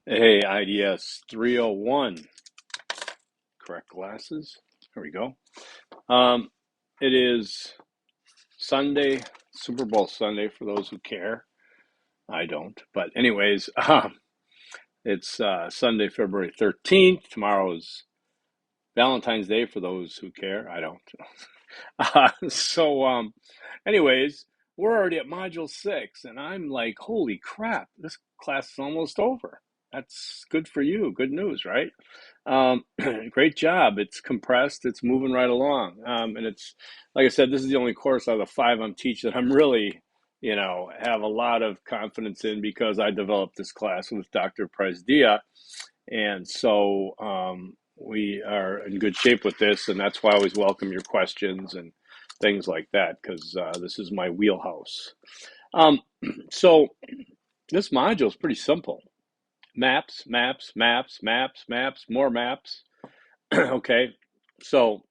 Hey, IDS 301. Correct glasses. There we go. Um, it is Sunday, Super Bowl Sunday for those who care. I don't. But, anyways, it's Sunday, February 13th. Tomorrow is Valentine's Day for those who care. I don't. Anyways, we're already at Module 6, and I'm like, holy crap, this class is almost over. That's good for you. Good news, right? Um, great job. It's compressed. It's moving right along. And it's, like I said, this is the only course out of the five I'm teaching that I'm really, have a lot of confidence in because I developed this class with Dr. Price Dia. And so we are in good shape with this. And that's why I always welcome your questions and things like that because this is my wheelhouse. Um, so this module is pretty simple. Maps, maps, maps, maps, maps, more maps. Okay, so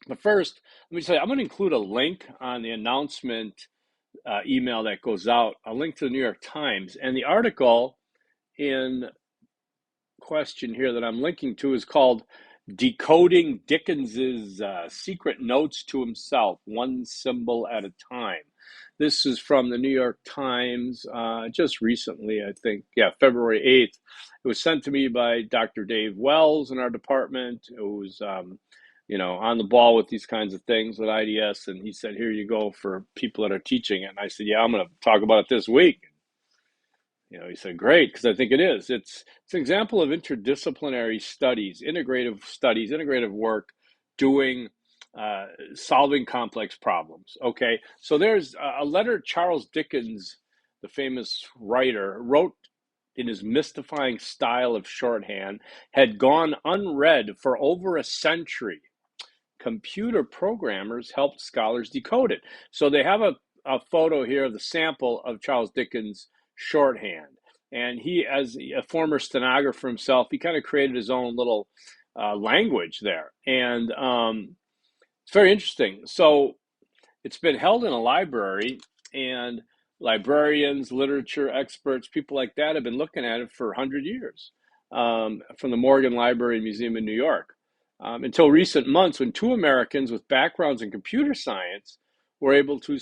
but first, let me say I'm going to include a link on the announcement email that goes out, a link to the New York Times, and the article in question here that I'm linking to is called "Decoding Dickens's Secret Notes to Himself, One Symbol at a Time." This is from the New York Times just recently, I think, yeah, February 8th. It was sent to me by Dr. Dave Wells in our department, who's on the ball with these kinds of things at IDS. And he said, here you go for people that are teaching it. And I said, yeah, I'm going to talk about it this week. He said, great, because I think it is. It's an example of interdisciplinary studies, integrative work, doing, solving complex problems. Okay, so there's a letter Charles Dickens, the famous writer, wrote in his mystifying style of shorthand, had gone unread for over a century. Computer programmers helped scholars decode it. So they have a photo here of the sample of Charles Dickens' shorthand. And he, as a former stenographer himself, he kind of created his own little language there. And it's very interesting. So it's been held in a library, and librarians, literature experts, people like that have been looking at it for 100 years from the Morgan Library and Museum in New York. Until recent months, when two Americans with backgrounds in computer science were able to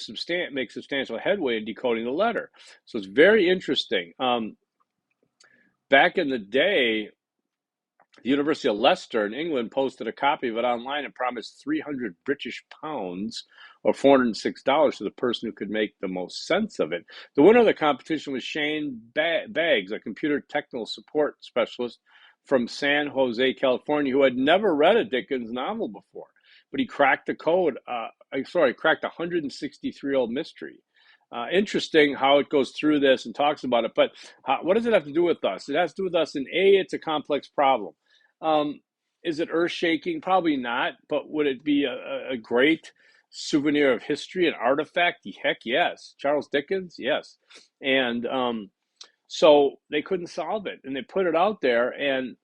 make substantial headway in decoding the letter. So it's very interesting. Back in the day, the University of Leicester in England posted a copy of it online and promised 300 British pounds or $406 to the person who could make the most sense of it. The winner of the competition was Shane Baggs, a computer technical support specialist from San Jose, California, who had never read a Dickens novel before. But he cracked the code, cracked a 163-year-old mystery. Interesting how it goes through this and talks about it. But what does it have to do with us? It has to do with us in it's a complex problem. Um, is it earth shaking? Probably not. But would it be a great souvenir of history, an artifact? Heck yes. Charles Dickens? Yes. And so they couldn't solve it. And they put it out there. And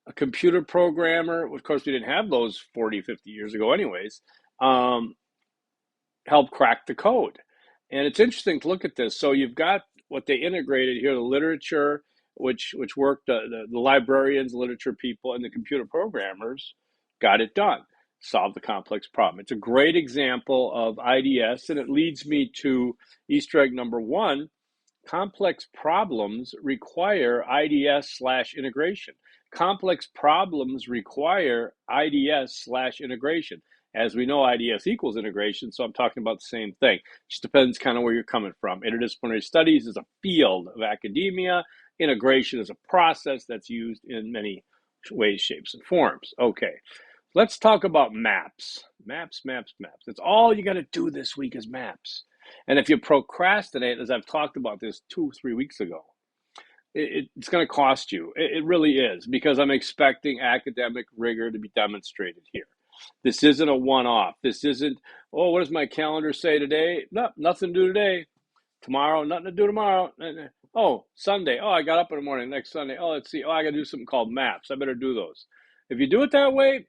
a computer programmer, of course, we didn't have those 40, 50 years ago, anyways, helped crack the code. And it's interesting to look at this. So you've got what they integrated here, the literature, which worked, the librarians, literature people, and the computer programmers got it done, solved the complex problem. It's a great example of IDS, and it leads me to Easter egg number one. Complex problems require IDS/integration. Complex problems require IDS/integration. As we know, IDS equals integration, so I'm talking about the same thing. Just depends kind of where you're coming from. Interdisciplinary studies is a field of academia. Integration is a process that's used in many ways, shapes, and forms. Okay, let's talk about maps. Maps, maps, maps. That's all you got to do this week is maps. And if you procrastinate, as I've talked about this 2 or 3 weeks ago, it's going to cost you. It really is, because I'm expecting academic rigor to be demonstrated here. This isn't a one-off. This isn't, oh, what does my calendar say today? No, nothing to do today. Tomorrow, nothing to do tomorrow. Oh, Sunday. Oh, I got up in the morning next Sunday. Oh, let's see. Oh, I got to do something called maps. I better do those. If you do it that way,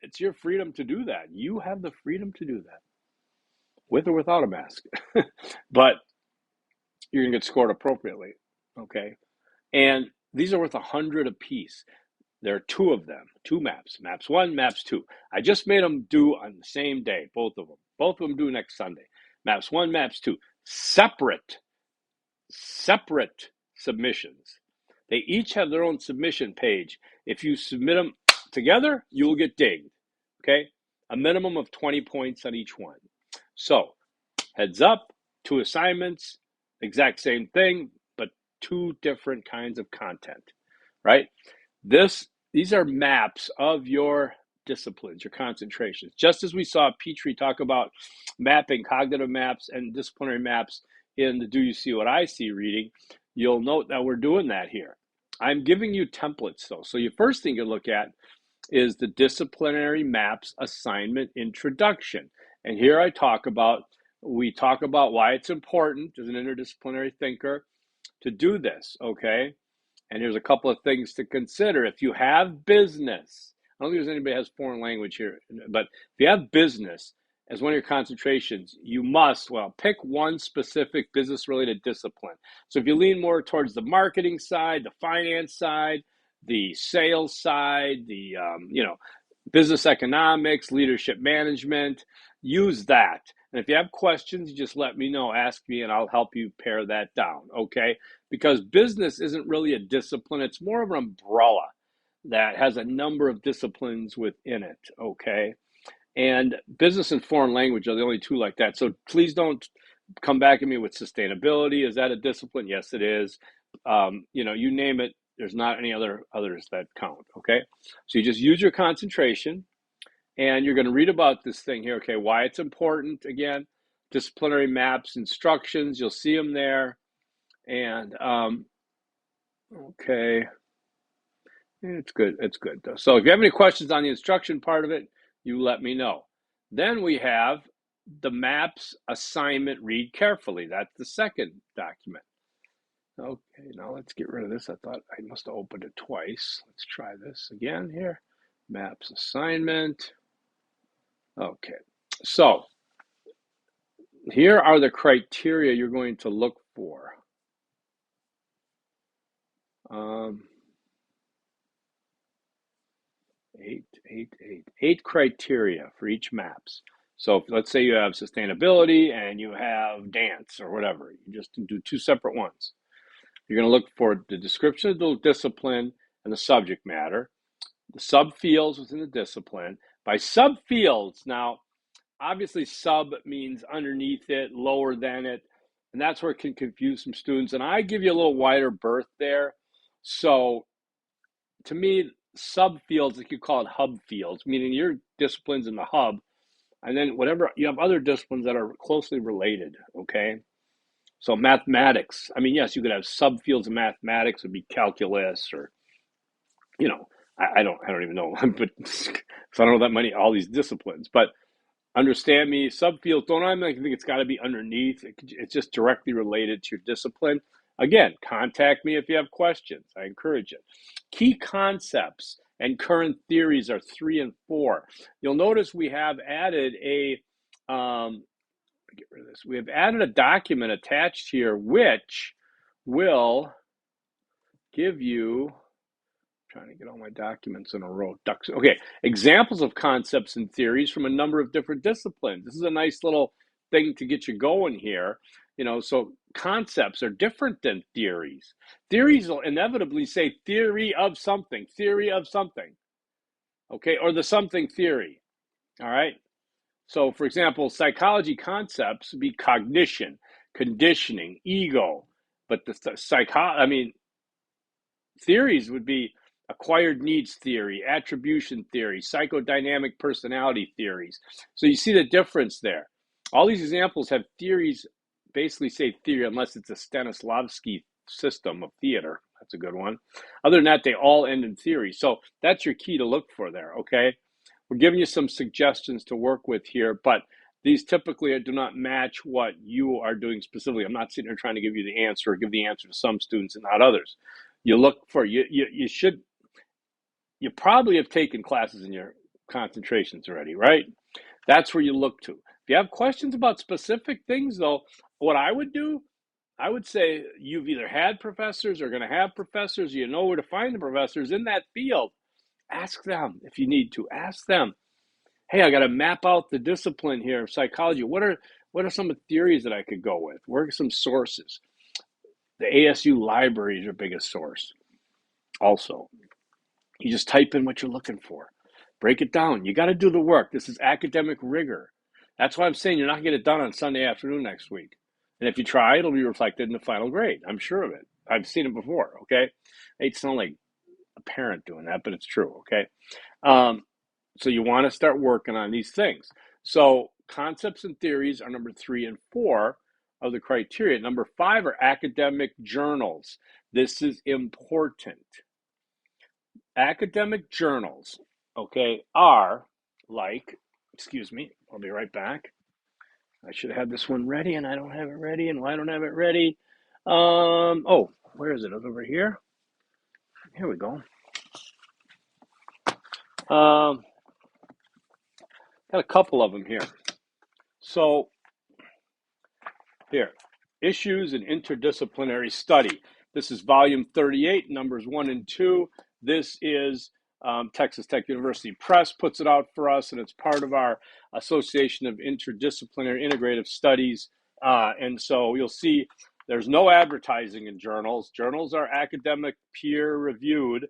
it's your freedom to do that. You have the freedom to do that, with or without a mask. But you're going to get scored appropriately. Okay. And These are worth 100 apiece. There are two of them, two maps, maps 1, maps 2. I just made them due on the same day, both of them. Both of them due next Sunday. Maps 1, maps 2. Separate submissions. They each have their own submission page. If you submit them together, you will get dinged. Okay? A minimum of 20 points on each one. So, heads up, 2 assignments, exact same thing, but 2 different kinds of content, right? These are maps of your disciplines, your concentrations. Just as we saw Petrie talk about mapping cognitive maps and disciplinary maps in the Do You See What I See reading, you'll note that we're doing that here. I'm giving you templates though. So your first thing you look at is the disciplinary maps assignment introduction. And here we talk about why it's important as an interdisciplinary thinker to do this, okay? And here's a couple of things to consider. If you have business, I don't think there's anybody who has foreign language here, but if you have business as one of your concentrations, you must, pick one specific business-related discipline. So if you lean more towards the marketing side, the finance side, the sales side, the business economics, leadership management, use that. And if you have questions, you just let me know, ask me, and I'll help you pare that down, okay? Because business isn't really a discipline. It's more of an umbrella that has a number of disciplines within it, okay? And business and foreign language are the only 2 like that. So please don't come back at me with sustainability. Is that a discipline? Yes, it is. You name it. There's not any others that count, okay? So you just use your concentration, and you're going to read about this thing here, okay, why it's important, again, disciplinary maps, instructions, you'll see them there, and, okay, it's good though. So if you have any questions on the instruction part of it, you let me know. Then we have the maps assignment, read carefully. That's the second document. Okay, now let's get rid of this. I thought I must have opened it twice. Let's try this again here. Maps assignment. Okay, so here are the criteria you're going to look for. 8 criteria for each maps. So let's say you have sustainability and you have dance or whatever. You just do 2 separate ones. You're going to look for the description of the discipline and the subject matter, the subfields within the discipline. By subfields, now, obviously sub means underneath it, lower than it, and that's where it can confuse some students. And I give you a little wider berth there. So to me, subfields, like you call it hub fields, meaning your discipline's in the hub, and then whatever, you have other disciplines that are closely related, okay? So mathematics, I mean, yes, you could have subfields of mathematics, would be calculus or, I don't even know, but so I don't know that many, all these disciplines, but understand me, subfields, don't I think it's got to be underneath. It's just directly related to your discipline. Again, contact me if you have questions. I encourage it. Key concepts and current theories are 3 and 4. You'll notice we have added get rid of this. We have added a document attached here, which will give you, trying to get all my documents in a row. Okay, examples of concepts and theories from a number of different disciplines. This is a nice little thing to get you going here. So concepts are different than theories. Theories will inevitably say theory of something, okay, or the something theory, all right? So, for example, psychology concepts would be cognition, conditioning, ego, but theories would be acquired needs theory, attribution theory, psychodynamic personality theories. So you see the difference there. All these examples have theories, basically say theory, unless it's a Stanislavski system of theater. That's a good one. Other than that, they all end in theory. So that's your key to look for there, okay? We're giving you some suggestions to work with here, but these typically do not match what you are doing specifically. I'm not sitting here trying to give you the answer or give the answer to some students and not others. You look for, you probably have taken classes in your concentrations already, right? That's where you look to. If you have questions about specific things, though, what I would do, I would say you've either had professors or going to have professors. You know where to find the professors in that field. Ask them if you need to. Ask them, hey, I got to map out the discipline here of psychology. What are some of the theories that I could go with? Where are some sources? The ASU library is your biggest source. Also, you just type in what you're looking for. Break it down. You got to do the work. This is academic rigor. That's why I'm saying you're not going to get it done on Sunday afternoon next week. And if you try, it'll be reflected in the final grade. I'm sure of it. I've seen it before. Okay. I hate to sound like a parent doing that, but it's true. Okay. So you want to start working on these things. So concepts and theories are number 3 and 4 of the criteria. Number 5 are academic journals. This is important. Academic journals, okay, are like, excuse me, I'll be right back. I should have had this one ready and I don't have it ready. And why don't I have it ready? Oh, where is it? Over here? Here we go. Got a couple of them here. So here, issues in interdisciplinary study. This is volume 38, numbers 1 and 2. This is Texas Tech University Press puts it out for us, and it's part of our Association of Interdisciplinary Integrative Studies. And so you'll see there's no advertising in journals. Journals are academic, peer-reviewed,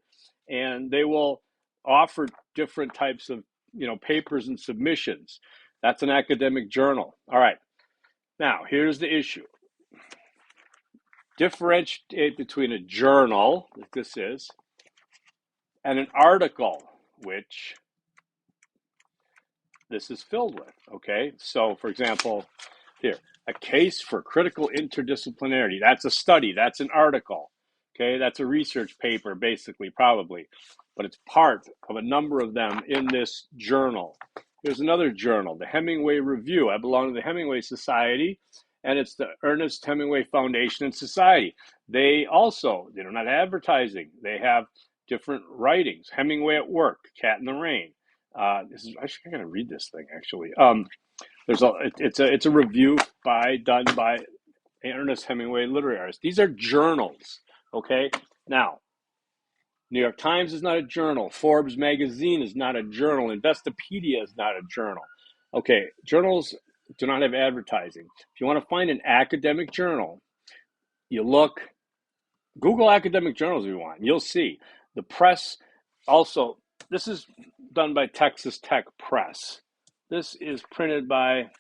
and they will offer different types of papers and submissions. That's an academic journal. All right. Now, here's the issue. Differentiate between a journal, like this is, and an article, which this is filled with, okay? So, for example, here, a case for critical interdisciplinarity. That's a study, that's an article, okay? That's a research paper, basically, probably, but it's part of a number of them in this journal. There's another journal, the Hemingway Review. I belong to the Hemingway Society, and it's the Ernest Hemingway Foundation and Society. They're not advertising. They have different writings. Hemingway at Work, Cat in the Rain. This is actually, I'm going to read this thing actually. It's a review done by Ernest Hemingway literary artist. These are journals, okay? Now, New York Times is not a journal. Forbes magazine is not a journal. Investopedia is not a journal. Okay, journals do not have advertising. If you want to find an academic journal, you Google academic journals if you want. You'll see. The press also, this is done by Texas Tech Press. This is printed by,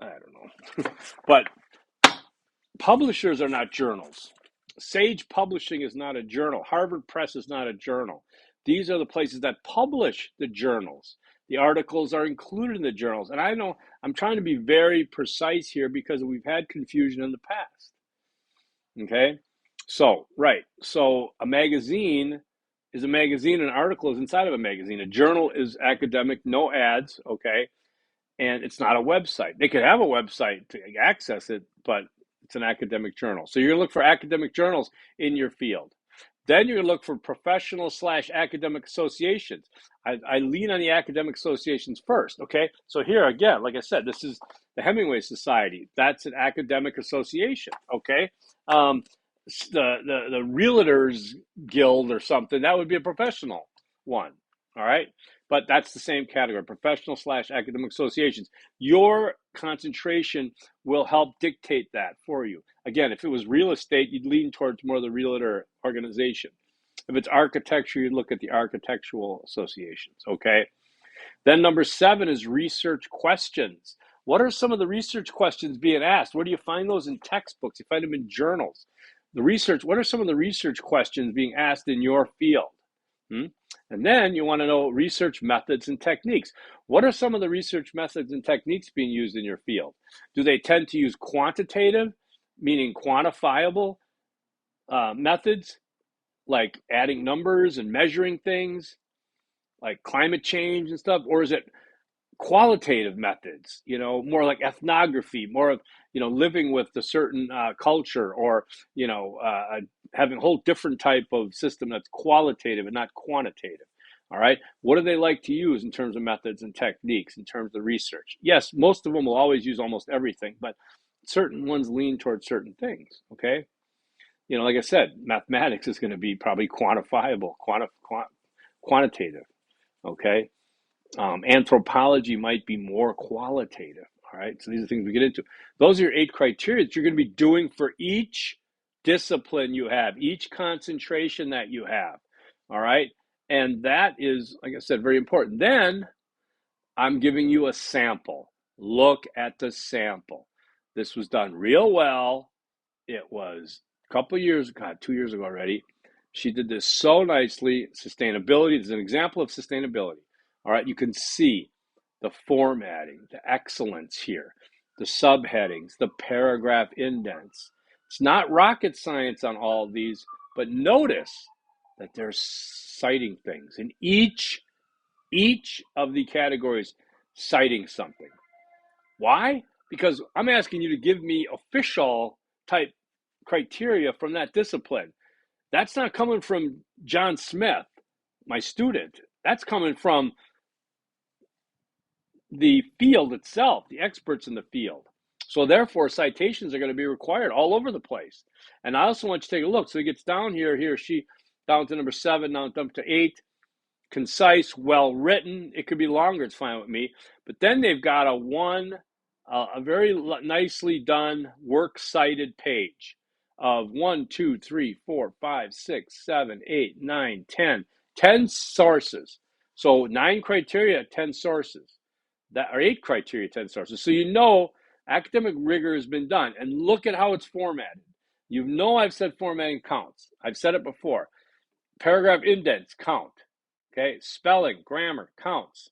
I don't know, but publishers are not journals. Sage Publishing is not a journal. Harvard Press is not a journal. These are the places that publish the journals. The articles are included in the journals. And I know I'm trying to be very precise here because we've had confusion in the past. Okay? So, right. So a magazine is a magazine, an article is inside of a magazine. A journal is academic, no ads, okay? And it's not a website. They could have a website to access it, but it's an academic journal. So you're going to look for academic journals in your field. Then you're going to look for professional/academic associations. I lean on the academic associations first, okay? So here again, like I said, this is the Hemingway Society. That's an academic association, okay? The Realtors Guild or something, that would be a professional one, all right? But that's the same category, professional/academic associations. Your concentration will help dictate that for you. Again, if it was real estate, you'd lean towards more of the realtor organization. If it's architecture, you'd look at the architectural associations, okay? Then number 7 is research questions. What are some of the research questions being asked? Where do you find those in textbooks? You find them in journals. What are some of the research questions being asked in your field? And then you want to know research methods and techniques. What are some of the research methods and techniques being used in your field? Do they tend to use quantitative, meaning quantifiable methods, like adding numbers and measuring things, like climate change and stuff? Or is it qualitative methods, more like ethnography, more of, living with a certain culture, or, having a whole different type of system that's qualitative and not quantitative. All right. What do they like to use in terms of methods and techniques, in terms of research? Yes, most of them will always use almost everything, but certain ones lean towards certain things, okay? Like I said, mathematics is going to be probably quantifiable, quantitative, okay? Anthropology might be more qualitative, all right? So these are things we get into. Those are your 8 criteria that you're going to be doing for each discipline you have, each concentration that you have, all right? And that is, like I said, very important. Then I'm giving you a sample. Look at the sample. This was done real well. It was a couple of years, God, 2 years ago already. She did this so nicely. Sustainability is an example of sustainability. All right, you can see the formatting, the excellence here, the subheadings, the paragraph indents. It's not rocket science on all of these, but notice that they're citing things in each of the categories, citing something. Why? Because I'm asking you to give me official type criteria from that discipline. That's not coming from John Smith, my student. That's coming from the field itself, the experts in the field. So therefore, citations are going to be required all over the place. And I also want you to take a look. So he gets down here, he or she, down to number 7, down to 8. Concise, well written. It could be longer, it's fine with me. But then they've got a very nicely done works cited page of 1, 2, 3, 4, 5, 6, 7, 8, 9, 10, 10 sources. So 9 criteria, 10 sources. That are 8 criteria, 10 sources. So academic rigor has been done. And look at how it's formatted. I've said formatting counts. I've said it before. Paragraph indents count. Okay, spelling, grammar counts.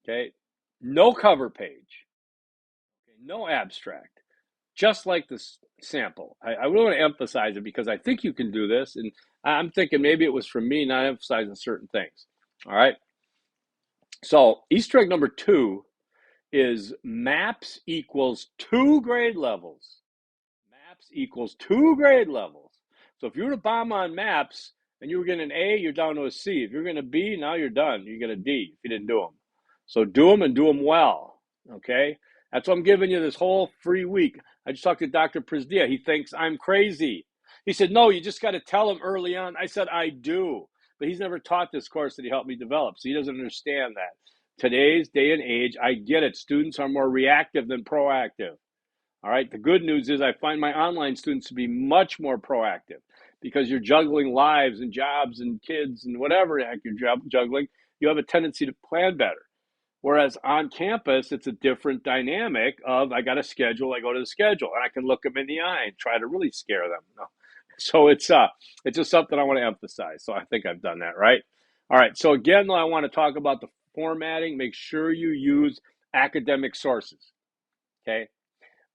Okay, no cover page. Okay, no abstract. Just like this sample. I really want to emphasize it because I think you can do this, and I'm thinking maybe it was from me not emphasizing certain things. All right. So Easter egg number 2 is maps equals 2 grade levels. Maps equals 2 grade levels. So if you were to bomb on maps, and you were getting an A, you're down to a C. If you're getting a B, now you're done. You get a D if you didn't do them. So do them and do them well, okay? That's what I'm giving you this whole free week. I just talked to Dr. Prisdia. He thinks I'm crazy. He said, no, you just got to tell him early on. I said, I do. But he's never taught this course that he helped me develop, so he doesn't understand that. Today's day and age, I get it. Students are more reactive than proactive. All right. The good news is I find my online students to be much more proactive because you're juggling lives and jobs and kids and whatever the heck you're juggling. You have a tendency to plan better. Whereas on campus, it's a different dynamic of I got a schedule, I go to the schedule, and I can look them in the eye and try to really scare them. No. So it's just something I want to emphasize. So I think I've done that right. All right. So again, though, I want to talk about the formatting. Make sure you use academic sources. Okay.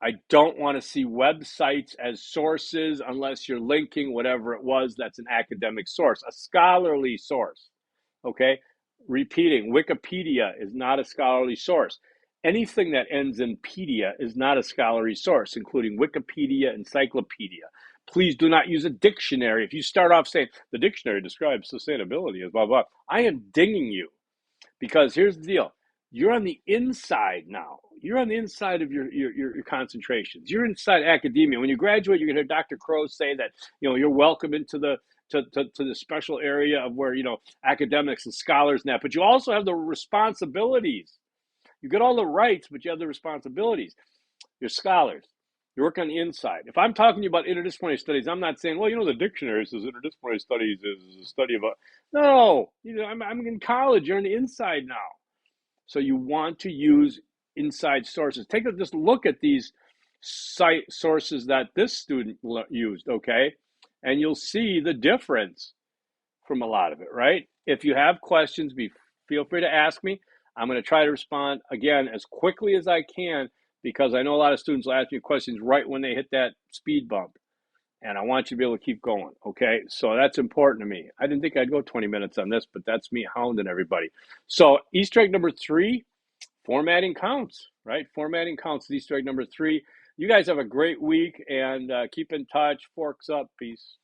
I don't want to see websites as sources unless you're linking whatever it was that's an academic source, a scholarly source. Okay? Repeating, Wikipedia is not a scholarly source. Anything that ends in pedia is not a scholarly source, including Wikipedia, encyclopedia. Please do not use a dictionary. If you start off saying the dictionary describes sustainability as blah, blah, I am dinging you because here's the deal. You're on the inside now. You're on the inside of your concentrations. You're inside academia. When you graduate, you're going to hear Dr. Crow say that you're welcome into the to the special area of where academics and scholars now. But you also have the responsibilities. You get all the rights, but you have the responsibilities. You're scholars. You work on the inside. If I'm talking to you about interdisciplinary studies, I'm not saying, well, the dictionary says interdisciplinary studies is a study of no. I'm in college. You're on the inside now. So you want to use inside sources. Just look at these site sources that this student used, okay? And you'll see the difference from a lot of it, right? If you have questions, feel free to ask me. I'm going to try to respond, again, as quickly as I can because I know a lot of students will ask me questions right when they hit that speed bump. And I want you to be able to keep going, okay? So that's important to me. I didn't think I'd go 20 minutes on this, but that's me hounding everybody. So Easter egg number 3, formatting counts, right? Formatting counts. Easter egg number 3. You guys have a great week and keep in touch. Forks up. Peace.